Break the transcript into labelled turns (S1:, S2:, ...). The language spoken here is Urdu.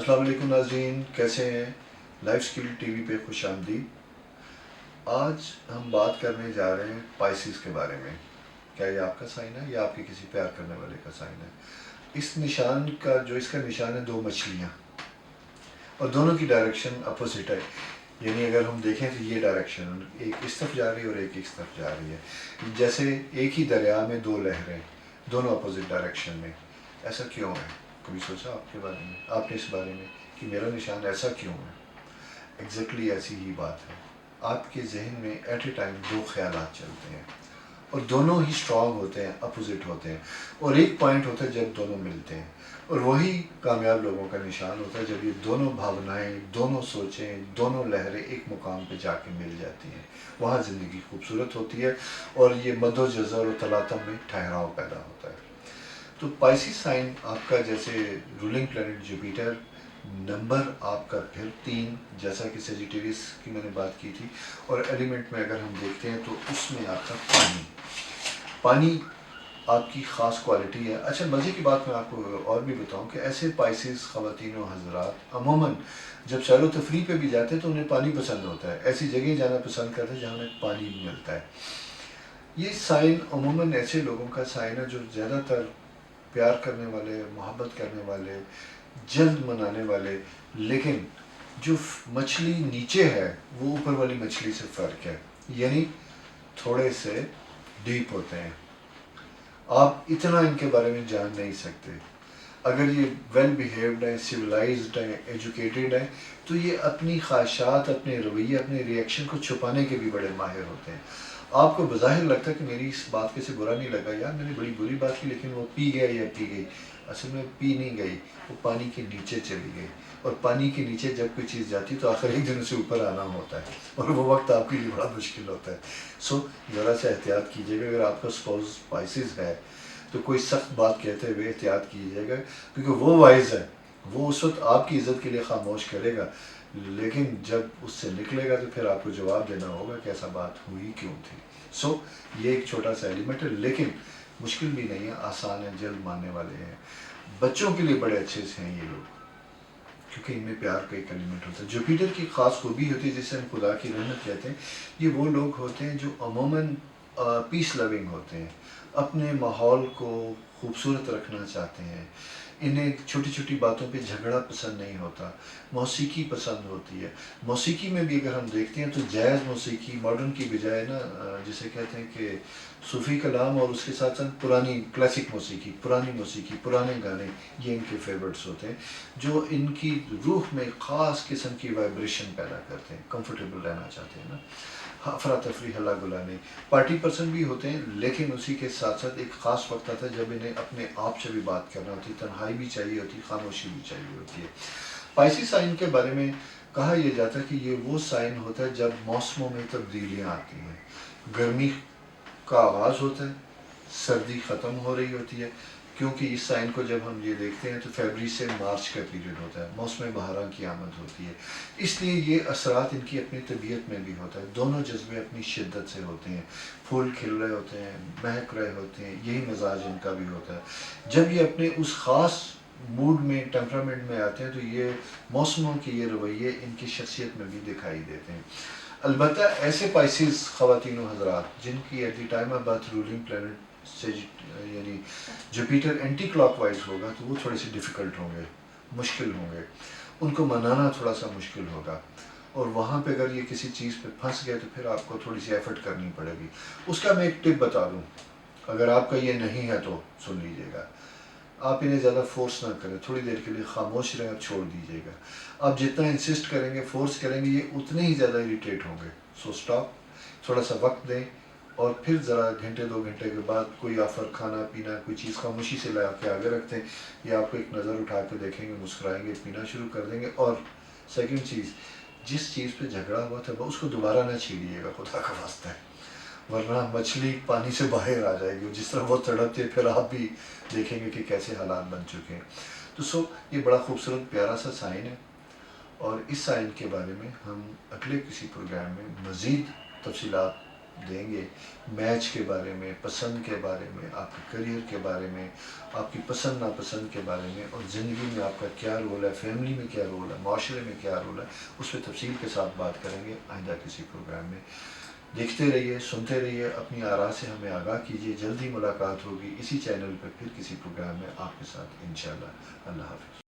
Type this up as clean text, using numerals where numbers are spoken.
S1: السلام علیکم ناظرین، کیسے ہیں؟ لائف سکل ٹی وی پہ خوش آمدید۔ آج ہم بات کرنے جا رہے ہیں پائسیز کے بارے میں۔ کیا یہ آپ کا سائن ہے یا آپ کے کسی پیار کرنے والے کا سائن ہے؟ اس نشان کا اس کا نشان ہے دو مچھلیاں، اور دونوں کی ڈائریکشن اپوزٹ ہے۔ یعنی اگر ہم دیکھیں تو یہ ڈائریکشن ایک اس طرف جا رہی ہے اور ایک اس طرف جا رہی ہے، جیسے ایک ہی دریا میں دو لہریں، دونوں اپوزٹ ڈائریکشن میں۔ ایسا کیوں ہے؟ کبھی سوچا آپ کے بارے میں، آپ نے اس بارے میں کہ میرا نشان ایسا کیوں ہے؟ ایگزیکٹلی ایسی ہی بات ہے۔ آپ کے ذہن میں ایٹ اے ٹائم دو خیالات چلتے ہیں، اور دونوں ہی اسٹرانگ ہوتے ہیں، اپوزٹ ہوتے ہیں، اور ایک پوائنٹ ہوتا ہے جب دونوں ملتے ہیں، اور وہی کامیاب لوگوں کا نشان ہوتا ہے جب یہ دونوں بھاونائیں، دونوں سوچیں، دونوں لہریں ایک مقام پہ جا کے مل جاتی ہیں۔ وہاں زندگی خوبصورت ہوتی ہے، اور یہ مد و جزر و تلاطم میں ٹھہراؤ پیدا ہوتا ہے۔ تو پائسی سائن آپ کا جیسے رولنگ پلانٹ جوپیٹر، نمبر آپ کا پھر 3، جیسا کہ سیجیٹیریس کی میں نے بات کی تھی، اور ایلیمنٹ میں اگر ہم دیکھتے ہیں تو اس میں آپ کا پانی آپ کی خاص کوالٹی ہے۔ اچھا، مزے کی بات میں آپ کو اور بھی بتاؤں کہ ایسے پائسیز خواتین و حضرات عموماً جب سیر و تفریح پہ بھی جاتے ہیں تو انہیں پانی پسند ہوتا ہے، ایسی جگہ جانا پسند کرتے ہیں جہاں انہیں پانی ملتا ہے۔ یہ سائن عموماً ایسے لوگوں کا سائن ہے جو زیادہ تر پیار کرنے والے، محبت کرنے والے، جلد منانے والے، لیکن جو مچھلی نیچے ہے وہ اوپر والی مچھلی سے فرق ہے، یعنی تھوڑے سے ڈیپ ہوتے ہیں۔ آپ اتنا ان کے بارے میں جان نہیں سکتے۔ اگر یہ ویل بیہیوڈ ہیں، سویلائزڈ ہیں، ایجوکیٹڈ ہیں، تو یہ اپنی خواہشات، اپنے رویے، اپنے ریئیکشن کو چھپانے کے بھی بڑے ماہر ہوتے ہیں۔ آپ کو بظاہر لگتا ہے کہ میری اس بات کے سے برا نہیں لگا، یار میں نے بڑی بری بات کی، لیکن وہ پی گیا یا پی گئی۔ اصل میں پی نہیں گئی، وہ پانی کے نیچے چلی گئی، اور پانی کے نیچے جب کوئی چیز جاتی ہے تو آخر ایک دن اسے اوپر آنا ہوتا ہے، اور وہ وقت آپ کے لیے بڑا مشکل ہوتا ہے۔ سو ذرا سا احتیاط کیجیے گا۔ اگر آپ کا سپوز پائسیز ہے تو کوئی سخت بات کہتے ہوئے احتیاط کیجیے گا، کیونکہ وہ وائز ہے، وہ اس وقت آپ کی عزت کے لیے خاموش کرے گا، لیکن جب اس سے نکلے گا تو پھر آپ کو جواب دینا ہوگا کہ ایسا بات ہوئی کیوں تھی۔ سو یہ ایک چھوٹا سا ایلیمنٹ ہے، لیکن مشکل بھی نہیں ہے، آسان ہے، جلد ماننے والے ہیں۔ بچوں کے لیے بڑے اچھے سے ہیں یہ لوگ، کیونکہ ان میں پیار کا ایک ایلیمنٹ ہوتا ہے۔ جوپیٹر کی خاص خوبی ہوتی ہے جسے ہم خدا کی رحمت کہتے ہیں، یہ وہ لوگ ہوتے ہیں جو عموماً پیس لونگ ہوتے ہیں، اپنے ماحول کو خوبصورت رکھنا چاہتے ہیں، انہیں چھوٹی چھوٹی باتوں پہ جھگڑا پسند نہیں ہوتا، موسیقی پسند ہوتی ہے۔ موسیقی میں بھی اگر ہم دیکھتے ہیں تو جیز موسیقی، ماڈرن کی بجائے نا جسے کہتے ہیں کہ صوفی کلام، اور اس کے ساتھ ساتھ پرانی کلاسک موسیقی، پرانے گانے، یہ ان کے فیورٹس ہوتے ہیں، جو ان کی روح میں خاص قسم کی وائبریشن پیدا کرتے ہیں، کمفرٹیبل رہنا چاہتے ہیں نا، افراتفری، ہلا گلا نہیں۔ پارٹی پرسن بھی ہوتے ہیں، لیکن اسی کے ساتھ ساتھ ایک خاص وقت آتا ہے جب انہیں اپنے آپ سے بھی بات کرنا ہوتی ہے، تنہائی بھی چاہیے ہوتی ہے، خاموشی بھی چاہیے ہوتی ہے۔ پائسی سائن کے بارے میں کہا یہ جاتا ہے کہ یہ وہ سائن ہوتا ہے جب موسموں میں تبدیلیاں آتی ہیں، گرمی کا آغاز ہوتا ہے، سردی ختم ہو رہی ہوتی ہے، کیونکہ اس سائن کو جب ہم یہ دیکھتے ہیں تو فیبری سے مارچ کا پیریڈ ہوتا ہے، موسم بہاران کی آمد ہوتی ہے، اس لیے یہ اثرات ان کی اپنی طبیعت میں بھی ہوتا ہے۔ دونوں جذبے اپنی شدت سے ہوتے ہیں، پھول کھل رہے ہوتے ہیں، مہک رہے ہوتے ہیں، یہی مزاج ان کا بھی ہوتا ہے۔ جب یہ اپنے اس خاص موڈ میں، ٹیمپرامنٹ میں آتے ہیں تو یہ موسموں کے یہ رویے ان کی شخصیت میں بھی دکھائی دیتے ہیں۔ البتہ ایسے پائسیز خواتین و حضرات جن کی at the time of birth ruling planet یعنی جوپیٹر اینٹی کلاک وائز ہوگا تو وہ تھوڑے سے ڈیفیکلٹ ہوں گے، مشکل ہوں گے، ان کو منانا تھوڑا سا مشکل ہوگا، اور وہاں پہ اگر یہ کسی چیز پہ پھنس گئے تو پھر آپ کو تھوڑی سی ایفرٹ کرنی پڑے گی۔ اس کا میں ایک ٹپ بتا دوں، اگر آپ کا یہ نہیں ہے تو سن لیجیے گا، آپ انہیں زیادہ فورس نہ کریں، تھوڑی دیر کے لیے خاموش رہیں اور چھوڑ دیجیے گا۔ آپ جتنا انسسٹ کریں گے، فورس کریں گے، یہ اتنے ہی زیادہ اریٹیٹ ہوں گے۔ سو سٹاپ، تھوڑا سا وقت دیں، اور پھر ذرا گھنٹے 2 گھنٹے کے بعد کوئی آفر، کھانا پینا، کوئی چیز خاموشی سے لا کے آگے رکھتے ہیں، یا آپ کو ایک نظر اٹھا کے دیکھیں گے، مسکرائیں گے، پینا شروع کر دیں گے۔ اور سیکنڈ چیز، جس چیز پہ جھگڑا ہوا تھا اس کو دوبارہ نہ چھیڑیے گا، خدا کا واسطہ ہے، ورنہ مچھلی پانی سے باہر آ جائے گی، جس طرح وہ تڑپتے پھر آپ بھی دیکھیں گے کہ کیسے حالات بن چکے ہیں۔ تو یہ بڑا خوبصورت پیارا سا سائن ہے، اور اس سائن کے بارے میں ہم اگلے کسی پروگرام میں مزید تفصیلات دیں گے، میچ کے بارے میں، پسند کے بارے میں، آپ کے کریئر کے بارے میں، آپ کی پسند ناپسند کے بارے میں، اور زندگی میں آپ کا کیا رول ہے، فیملی میں کیا رول ہے، معاشرے میں کیا رول ہے، اس پہ تفصیل کے ساتھ بات کریں گے آئندہ کسی پروگرام میں۔ دیکھتے رہیے، سنتے رہیے، اپنی آراء سے ہمیں آگاہ کیجیے۔ جلدی ملاقات ہوگی اسی چینل پہ پھر کسی پروگرام میں آپ کے ساتھ انشاءاللہ۔ اللہ حافظ۔